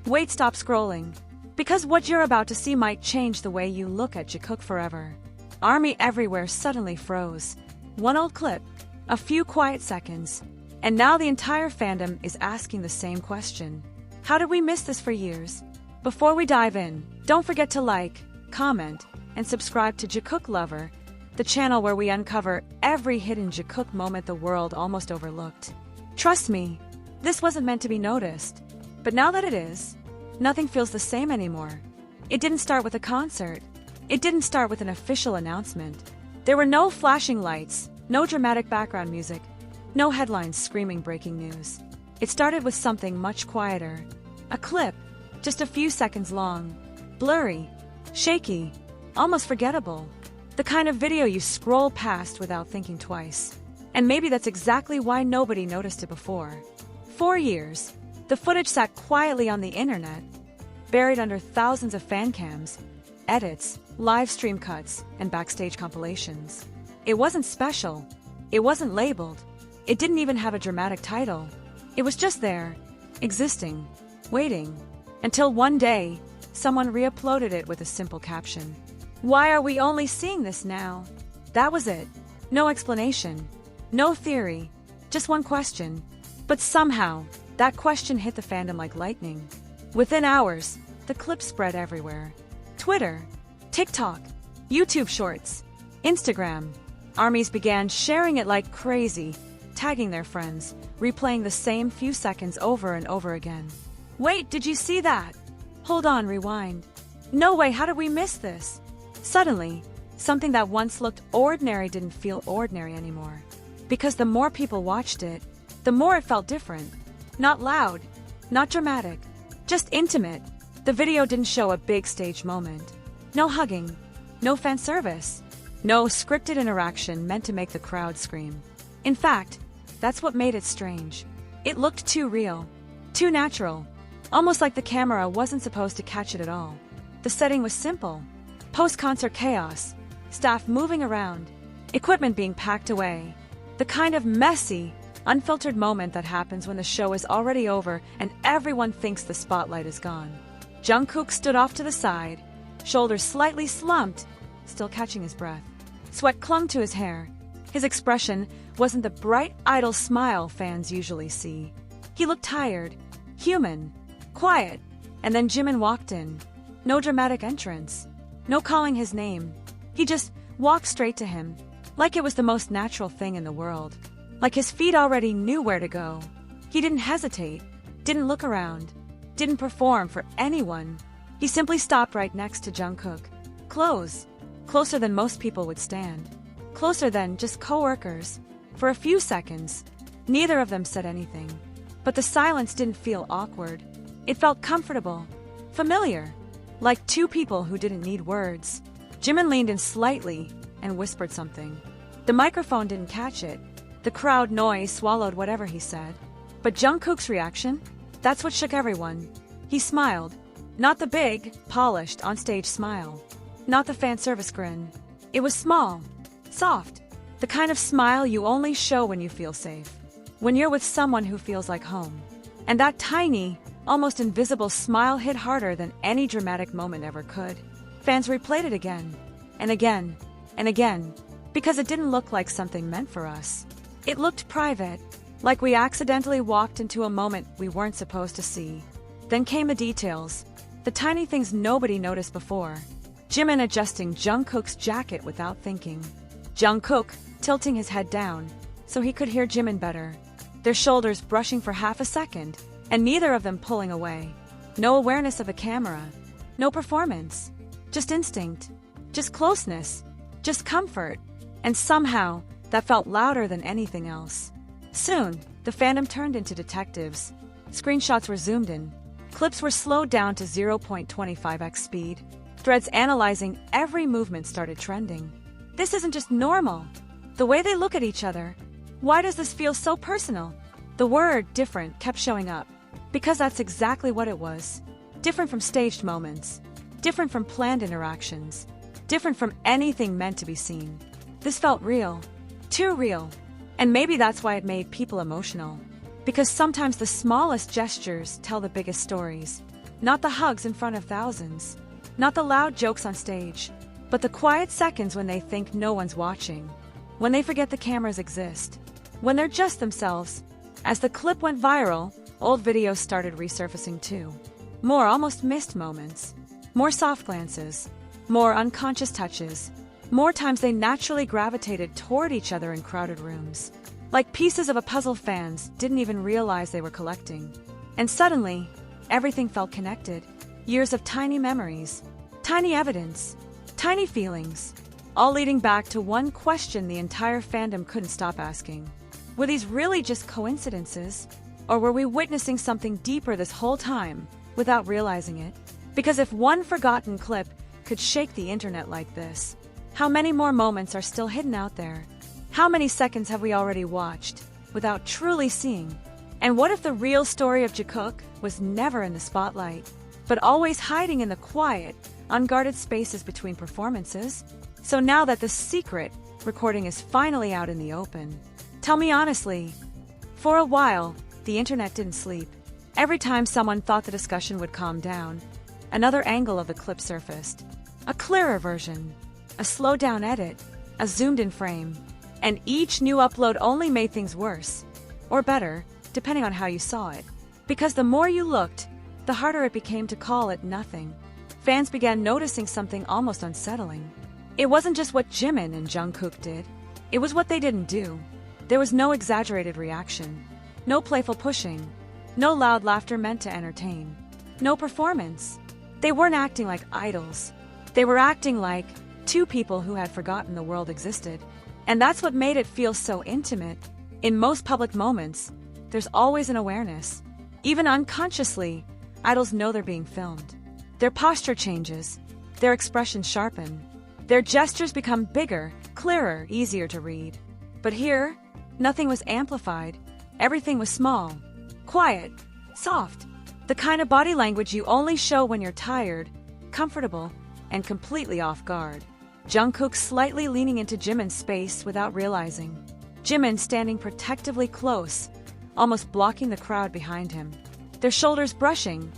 Wait, stop scrolling. Because what you're about to see might change the way you look at Jikook forever. Army everywhere suddenly froze. One old clip, a few quiet seconds, and now the entire fandom is asking the same question. How did we miss this for years? Before we dive in, don't forget to like, comment, and subscribe to Jikook Lover, the channel where we uncover every hidden Jikook moment the world almost overlooked. Trust me, this wasn't meant to be noticed. But now that it is, nothing feels the same anymore. It didn't start with a concert. It didn't start with an official announcement. There were no flashing lights, no dramatic background music, no headlines screaming breaking news. It started with something much quieter. A clip, just a few seconds long, blurry, shaky, almost forgettable. The kind of video you scroll past without thinking twice. And maybe that's exactly why nobody noticed it before. 4 years, the footage sat quietly on the internet, buried under thousands of fan cams, edits, live stream cuts, and backstage compilations. It wasn't special. It wasn't labeled. It didn't even have a dramatic title. It was just there, existing, waiting, until one day, someone re-uploaded it with a simple caption. Why are we only seeing this now? That was it. No explanation. No theory. Just one question. But somehow, that question hit the fandom like lightning. Within hours, the clip spread everywhere. Twitter, TikTok, YouTube Shorts, Instagram. Armies began sharing it like crazy, tagging their friends, replaying the same few seconds over and over again. Wait, did you see that? Hold on, rewind. No way, how did we miss this? Suddenly, something that once looked ordinary didn't feel ordinary anymore. Because the more people watched it, the more it felt different. Not loud, not dramatic, just intimate. The video didn't show a big stage moment. No hugging, no fan service, no scripted interaction meant to make the crowd scream. In fact, that's what made it strange. It looked too real, too natural, almost like the camera wasn't supposed to catch it at all. The setting was simple. Post-concert chaos, staff moving around, equipment being packed away. The kind of messy, unfiltered moment that happens when the show is already over and everyone thinks the spotlight is gone. Jungkook stood off to the side, shoulders slightly slumped, still catching his breath. Sweat clung to his hair. His expression wasn't the bright, idle smile fans usually see. He looked tired, human, quiet, and then Jimin walked in. No dramatic entrance. No calling his name. He just walked straight to him, like it was the most natural thing in the world. Like his feet already knew where to go. He didn't hesitate, didn't look around, didn't perform for anyone. He simply stopped right next to Jungkook. Closer than most people would stand. Closer than just coworkers. For a few seconds, neither of them said anything. But the silence didn't feel awkward. It felt comfortable, familiar. Like two people who didn't need words. Jimin leaned in slightly and whispered something. The microphone didn't catch it. The crowd noise swallowed whatever he said. But Jungkook's reaction? That's what shook everyone. He smiled. Not the big, polished, onstage smile. Not the fan service grin. It was small, soft. The kind of smile you only show when you feel safe. When you're with someone who feels like home. And that tiny, almost invisible smile hit harder than any dramatic moment ever could. Fans replayed it again, and again, and again, because it didn't look like something meant for us. It looked private, like we accidentally walked into a moment we weren't supposed to see. Then came the details, the tiny things nobody noticed before. Jimin adjusting Jungkook's jacket without thinking. Jungkook tilting his head down, so he could hear Jimin better. Their shoulders brushing for half a second, and neither of them pulling away. No awareness of a camera. No performance. Just instinct. Just closeness. Just comfort. And somehow, that felt louder than anything else. Soon, the fandom turned into detectives. Screenshots were zoomed in. Clips were slowed down to 0.25x speed. Threads analyzing every movement started trending. This isn't just normal. The way they look at each other. Why does this feel so personal? The word different kept showing up. Because that's exactly what it was. Different from staged moments. Different from planned interactions. Different from anything meant to be seen. This felt real. Too real. And maybe that's why it made people emotional. Because sometimes the smallest gestures tell the biggest stories. Not the hugs in front of thousands. Not the loud jokes on stage. But the quiet seconds when they think no one's watching. When they forget the cameras exist. When they're just themselves. As the clip went viral, old videos started resurfacing too. More almost missed moments. More soft glances. More unconscious touches. More times they naturally gravitated toward each other in crowded rooms. Like pieces of a puzzle fans didn't even realize they were collecting. And suddenly, everything felt connected. Years of tiny memories. Tiny evidence. Tiny feelings. All leading back to one question the entire fandom couldn't stop asking. Were these really just coincidences? Or were we witnessing something deeper this whole time, without realizing it? Because if one forgotten clip could shake the internet like this, how many more moments are still hidden out there? How many seconds have we already watched, without truly seeing? And what if the real story of Jikook was never in the spotlight, but always hiding in the quiet, unguarded spaces between performances? So now that the secret recording is finally out in the open, tell me honestly, for a while, the internet didn't sleep. Every time someone thought the discussion would calm down, another angle of the clip surfaced. A clearer version, a slowed-down edit, a zoomed-in frame. And each new upload only made things worse. Or better, depending on how you saw it. Because the more you looked, the harder it became to call it nothing. Fans began noticing something almost unsettling. It wasn't just what Jimin and Jungkook did. It was what they didn't do. There was no exaggerated reaction. No playful pushing. No loud laughter meant to entertain. No performance. They weren't acting like idols. They were acting like two people who had forgotten the world existed. And that's what made it feel so intimate. In most public moments, there's always an awareness. Even unconsciously, idols know they're being filmed. Their posture changes. Their expressions sharpen. Their gestures become bigger, clearer, easier to read. But here, nothing was amplified. Everything was small, quiet, soft. The kind of body language you only show when you're tired, comfortable, and completely off guard. Jungkook slightly leaning into Jimin's space without realizing. Jimin standing protectively close, almost blocking the crowd behind him. Their shoulders brushing,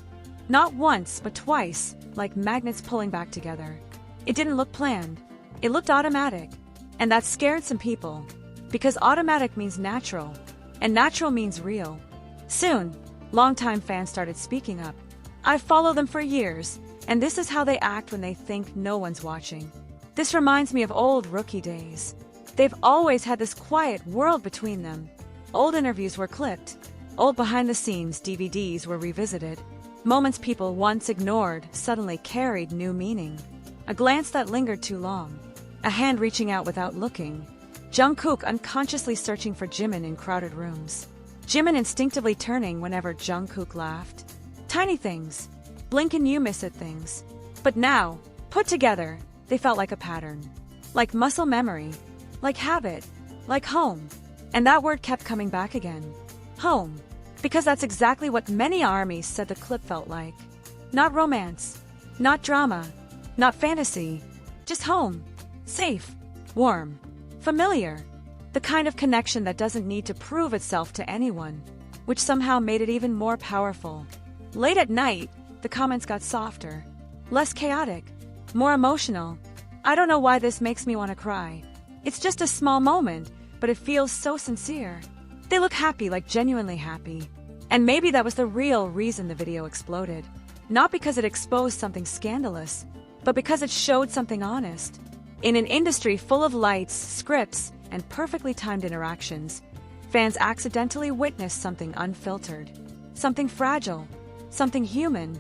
not once but twice, like magnets pulling back together. It didn't look planned. It looked automatic. And that scared some people. Because automatic means natural. And natural means real. Soon, longtime fans started speaking up. I've followed them for years, and this is how they act when they think no one's watching. This reminds me of old rookie days. They've always had this quiet world between them. Old interviews were clipped. Old behind-the-scenes DVDs were revisited. Moments people once ignored suddenly carried new meaning. A glance that lingered too long. A hand reaching out without looking. Jungkook unconsciously searching for Jimin in crowded rooms. Jimin instinctively turning whenever Jungkook laughed. Tiny things. Blink and you miss it things. But now, put together, they felt like a pattern. Like muscle memory. Like habit. Like home. And that word kept coming back again. Home. Because that's exactly what many armies said the clip felt like. Not romance. Not drama. Not fantasy. Just home. Safe. Warm. Familiar. The kind of connection that doesn't need to prove itself to anyone. Which somehow made it even more powerful. Late at night, the comments got softer. Less chaotic. More emotional. I don't know why this makes me want to cry. It's just a small moment, but it feels so sincere. They look happy, like genuinely happy. And maybe that was the real reason the video exploded. Not because it exposed something scandalous, but because it showed something honest. In an industry full of lights, scripts, and perfectly timed interactions, fans accidentally witnessed something unfiltered. Something fragile. Something human.